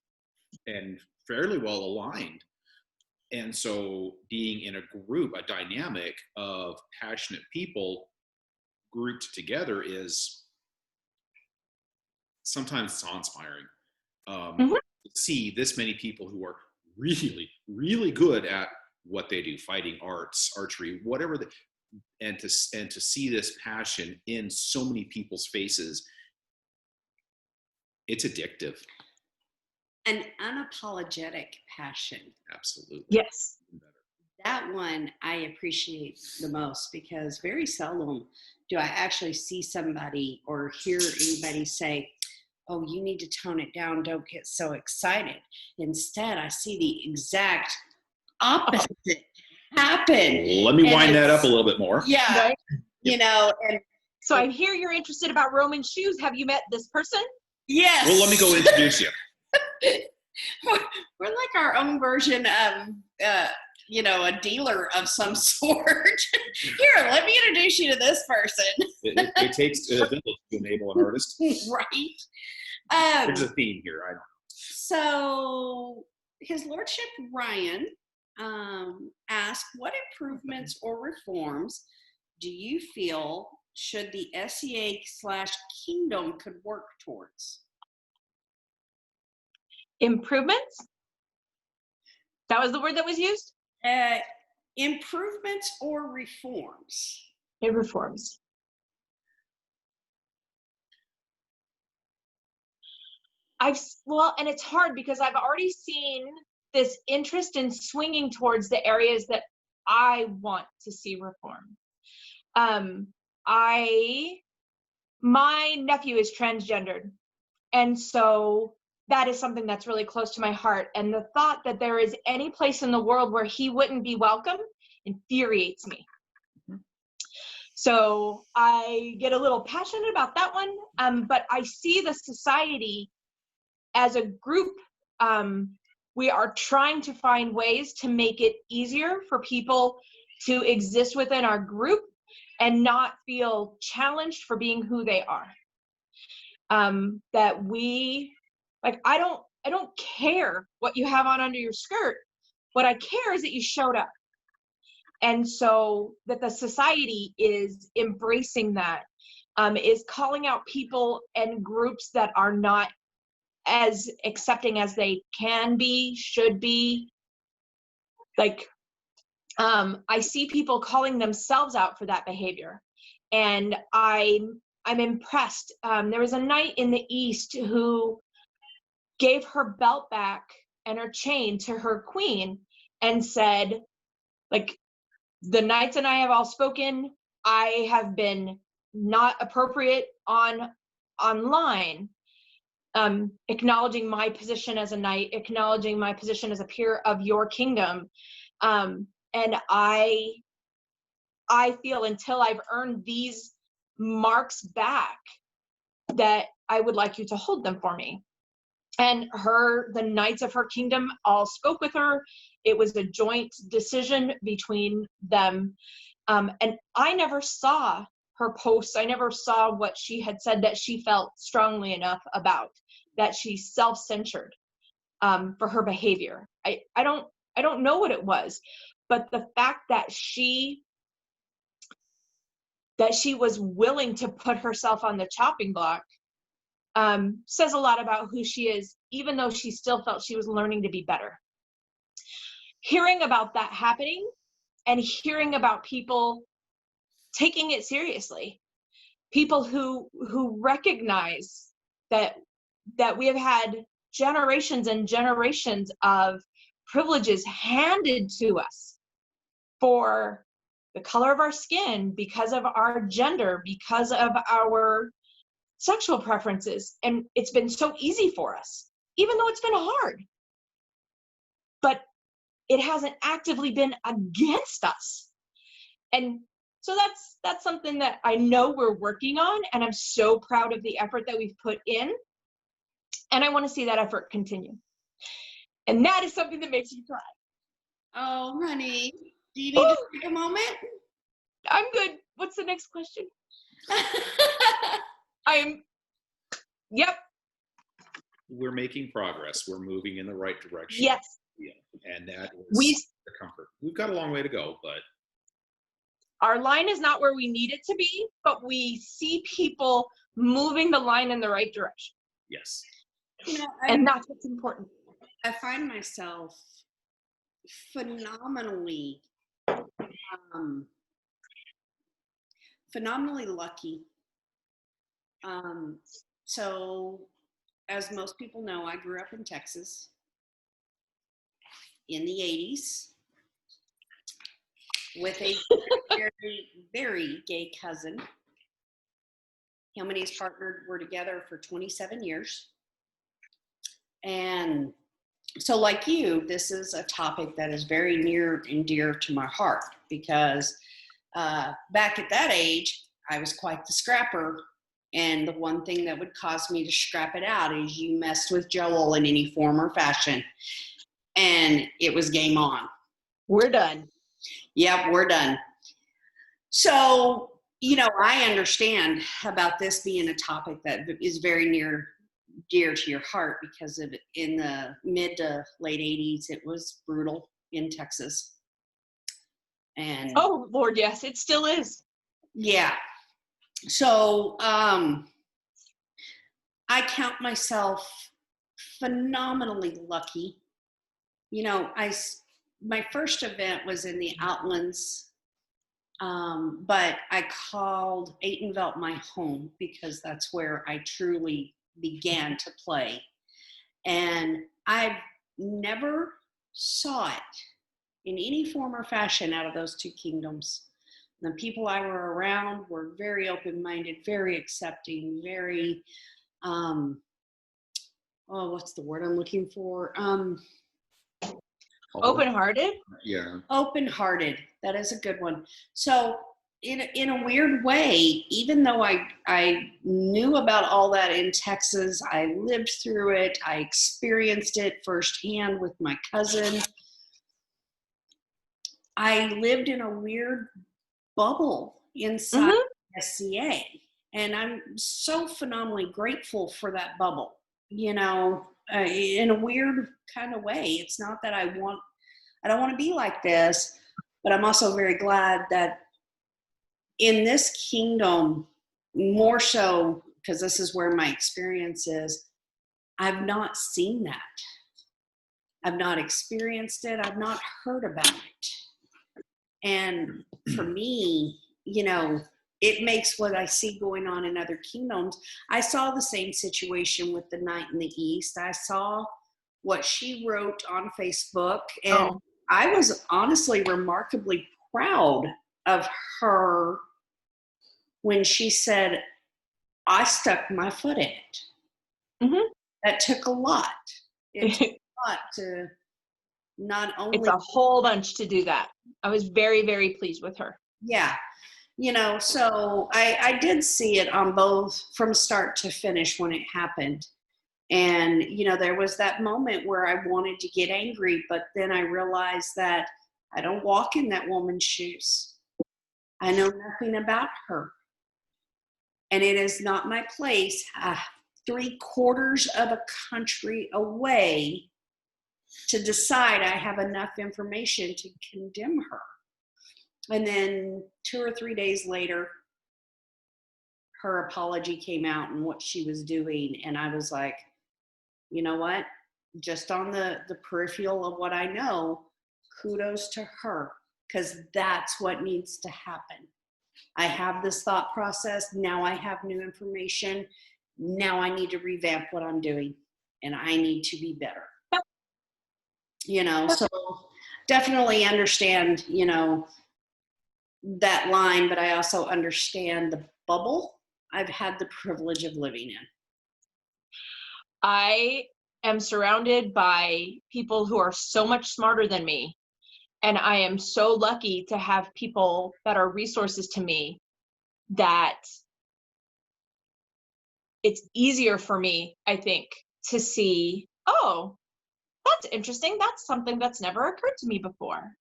and fairly well aligned. And so being in a group, a dynamic of passionate people grouped together is sometimes awe-inspiring. To see this many people who are really, really good at what they do, fighting arts, archery, whatever, and to see this passion in so many people's faces, it's addictive. An unapologetic passion. Absolutely. Yes. That one I appreciate the most, because very seldom do I actually see somebody or hear anybody say, oh, you need to tone it down, don't get so excited. Instead, I see the exact opposite happen. Let me wind that up a little bit more. Yeah. Right? And So I hear you're interested about Roman shoes. Have you met this person? yes. Well, let me go introduce you. We're like our own version of, a dealer of some sort. Here, let me introduce you to this person. It takes a village to enable an artist. Right. There's a theme here. I know. So His Lordship Ryan asked, what improvements or reforms do you feel should the SCA/Kingdom could work towards? Improvements? That was the word that was used? Improvements or reforms? It reforms. And it's hard because I've already seen this interest in swinging towards the areas that I want to see reform. My nephew is transgendered, and so that is something that's really close to my heart. And the thought that there is any place in the world where he wouldn't be welcome infuriates me. So I get a little passionate about that one, but I see the society as a group. We are trying to find ways to make it easier for people to exist within our group and not feel challenged for being who they are. That we, I don't care what you have on under your skirt. What I care is that you showed up. And so that the society is embracing that, is calling out people and groups that are not as accepting as they can be, should be. I see people calling themselves out for that behavior. And I'm impressed. There was a knight in the East who gave her belt back and her chain to her queen and said, the knights and I have all spoken. I have been not appropriate online, acknowledging my position as a knight, acknowledging my position as a peer of your kingdom. And I feel until I've earned these marks back that I would like you to hold them for me. And the knights of her kingdom all spoke with her. It was a joint decision between them. And I never saw her posts. I never saw what she had said that she felt strongly enough about, that she self-censored for her behavior. I don't know what it was, but the fact that she was willing to put herself on the chopping block says a lot about who she is, even though she still felt she was learning to be better. Hearing about that happening and hearing about people taking it seriously, people who recognize that we have had generations and generations of privileges handed to us for the color of our skin, because of our gender, because of our sexual preferences. And it's been so easy for us, even though it's been hard. But it hasn't actively been against us. And so that's something that I know we're working on, and I'm so proud of the effort that we've put in. And I want to see that effort continue. And that is something that makes me cry. Oh, honey, do you need to take a moment? I'm good. What's the next question? Yep. We're making progress. We're moving in the right direction. Yes. Yeah. And that is the comfort. We've got a long way to go, but our line is not where we need it to be, but we see people moving the line in the right direction. yes. You know, And that's what's important. I find myself phenomenally lucky. So, as most people know, I grew up in Texas in the 80s with a very, very gay cousin. Him and his partner were together for 27 years. And so, like you, this is a topic that is very near and dear to my heart, because back at that age, I was quite the scrapper. And the one thing that would cause me to scrap it out is you messed with Joel in any form or fashion. And it was game on. We're done. Yep, we're done. So, you know, I understand about this being a topic that is very dear to your heart, because of in the mid to late 80s, it was brutal in Texas. And oh, Lord, yes, it still is. Yeah. So I count myself phenomenally lucky. You know, my first event was in the Outlands, but I called Aytonvelt my home, because that's where I truly began to play. And I've never saw it in any form or fashion out of those two kingdoms. The people I were around were very open-minded, very accepting, very, what's the word I'm looking for? Open-hearted? Yeah. Open-hearted. That is a good one. So in a weird way, even though I knew about all that in Texas, I lived through it, I experienced it firsthand with my cousin, I lived in a weird bubble inside SCA. And I'm so phenomenally grateful for that bubble, you know, in a weird kind of way. It's not that I don't want to be like this, but I'm also very glad that in this kingdom, more so, because this is where my experience is, I've not seen that. I've not experienced it. I've not heard about it. And for me, you know, it makes what I see going on in other kingdoms. I saw the same situation with the Knight in the East. I saw what she wrote on Facebook, and I was honestly remarkably proud of her when she said, I stuck my foot in it. Mm-hmm. That took a lot. It took a lot to not only... It's a whole bunch to do that. I was very, very pleased with her. Yeah. You know, so I did see it on both from start to finish when it happened. And, you know, there was that moment where I wanted to get angry, but then I realized that I don't walk in that woman's shoes. I know nothing about her. and it is not my place 3/4 of a country away to decide I have enough information to condemn her. And then 2 or 3 days later, her apology came out and what she was doing. And I was like, you know what? Just on the peripheral of what I know, kudos to her, because that's what needs to happen. I have this thought process. Now I have new information. Now I need to revamp what I'm doing, and I need to be better. So definitely understand, that line, but I also understand the bubble I've had the privilege of living in. I am surrounded by people who are so much smarter than me. And I am so lucky to have people that are resources to me that it's easier for me, I think, to see, oh, that's interesting. That's something that's never occurred to me before.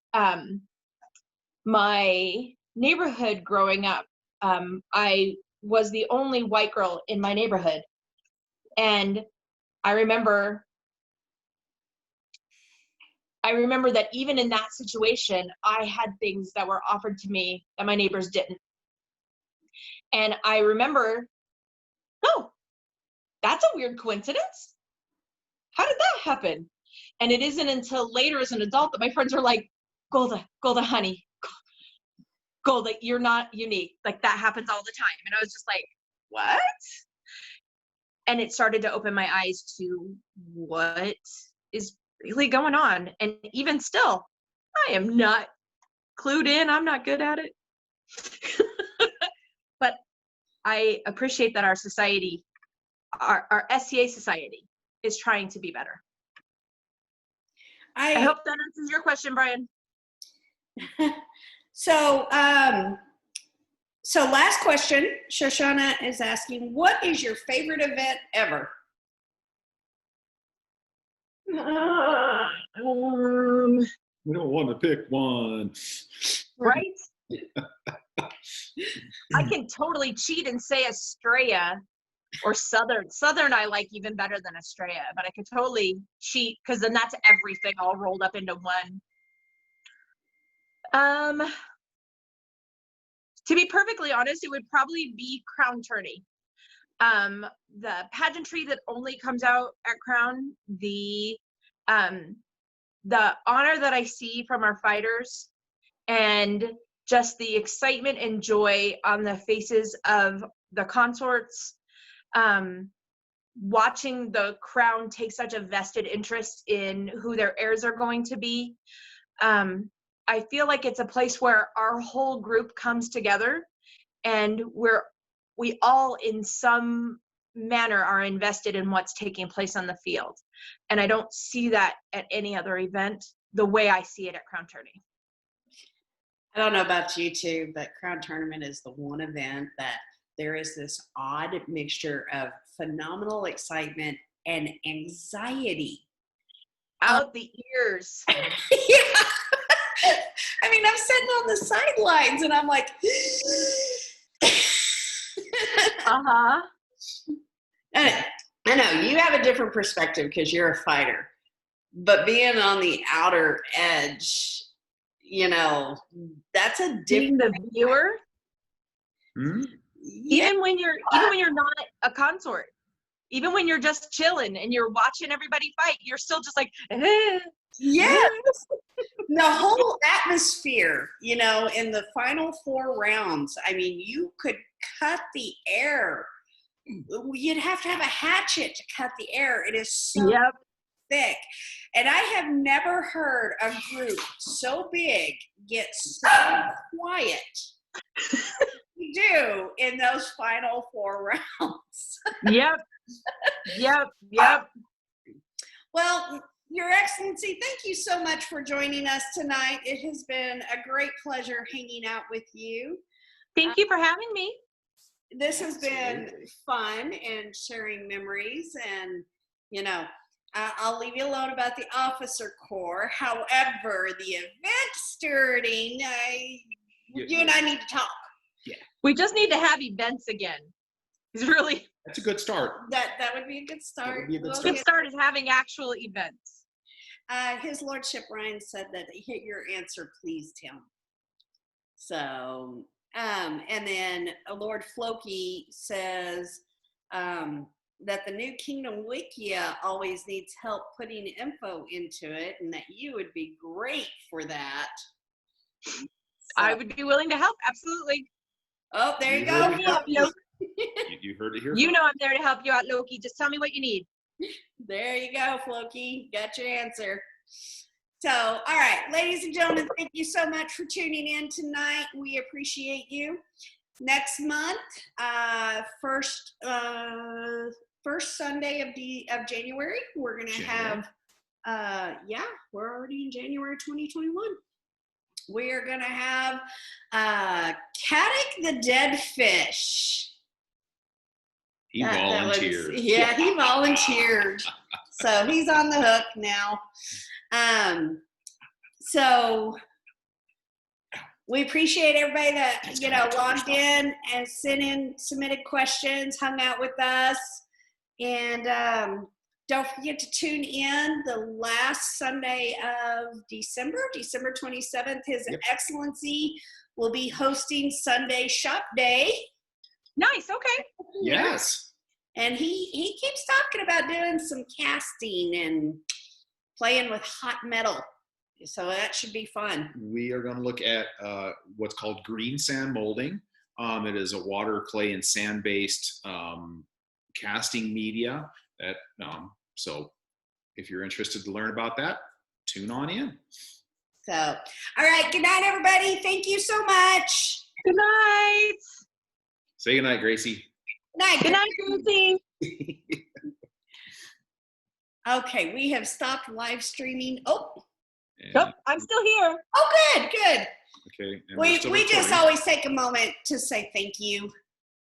My neighborhood growing up, I was the only white girl in my neighborhood. And I remember that even in that situation, I had things that were offered to me that my neighbors didn't. And I remember, oh, that's a weird coincidence. How did that happen? And it isn't until later as an adult that my friends are like, Golda, honey, Golda, you're not unique. Like, that happens all the time. And I was just like, what? And it started to open my eyes to what is really going on. And even still, I am not clued in. I'm not good at it. But I appreciate that our society, our SCA society, is trying to be better. I hope that answers your question, Brian. So last question, Shoshana is asking, what is your favorite event ever? We don't want to pick one. Right? I can totally cheat and say Estrella or Southern. Southern I like even better than Estrella, but I could totally cheat because then that's everything all rolled up into one. To be perfectly honest, it would probably be Crown Tourney. The pageantry that only comes out at Crown, the honor that I see from our fighters, and just the excitement and joy on the faces of the consorts, watching the Crown take such a vested interest in who their heirs are going to be. I feel like it's a place where our whole group comes together and we all in some manner are invested in what's taking place on the field. And I don't see that at any other event the way I see it at Crown Tourney. I don't know about you two, but Crown Tournament is the one event that there is this odd mixture of phenomenal excitement and anxiety. Out the ears. Yeah. I mean, I'm sitting on the sidelines and I'm like, uh-huh. I know you have a different perspective because you're a fighter, but being on the outer edge, that's a different. Being the viewer, Hmm? Yeah. even when you're not a consort, even when you're just chilling and you're watching everybody fight, you're still just like, Yes. The whole atmosphere, in the final 4 rounds, I mean, you could cut the air. You'd have to have a hatchet to cut the air. It is so thick. And I have never heard a group so big get so quiet. You do in those final 4 rounds. Yep. Well, Your Excellency, thank you so much for joining us tonight. It has been a great pleasure hanging out with you. Thank you for having me. This has been fun and sharing memories, and I'll leave you alone about the officer corps. However, the event stewarding, you and I need to talk. Yeah. We just need to have events again. It's really That's a good start. That would be a good start. would be a good We'll start. good start is having actual events. His Lordship Ryan said that your answer pleased him. So, and then Lord Floki says that the New Kingdom Wikia always needs help putting info into it, and that you would be great for that. So, I would be willing to help. Absolutely. oh, there you You go. heard it Floki. You heard it here. You know I'm there to help you out, Loki. Just tell me what you need. There you go, Floki. Got your answer. So, all right, ladies and gentlemen, thank you so much for tuning in tonight. We appreciate you. Next month, first Sunday of January, we're gonna have, we're already in January 2021. We are gonna have Caddick the Dead Fish. He volunteered. He volunteered. So he's on the hook now. So we appreciate everybody that, logged in and submitted questions, hung out with us. And don't forget to tune in the last Sunday of December 27th. His Excellency will be hosting Sunday Shop Day. Nice. Okay. Yes. And he keeps talking about doing some casting and playing with hot metal. So that should be fun. We are going to look at what's called green sand molding. It is a water, clay, and sand-based casting media. So if you're interested to learn about that, tune on in. So, all right. Good night, everybody. Thank you so much. Good night. Say good night, Gracie. Night. Good night, Gracie. Okay, we have stopped live streaming. Nope, I'm still here. Oh, good. Okay. And We we're still just recording. always take a moment to say thank you.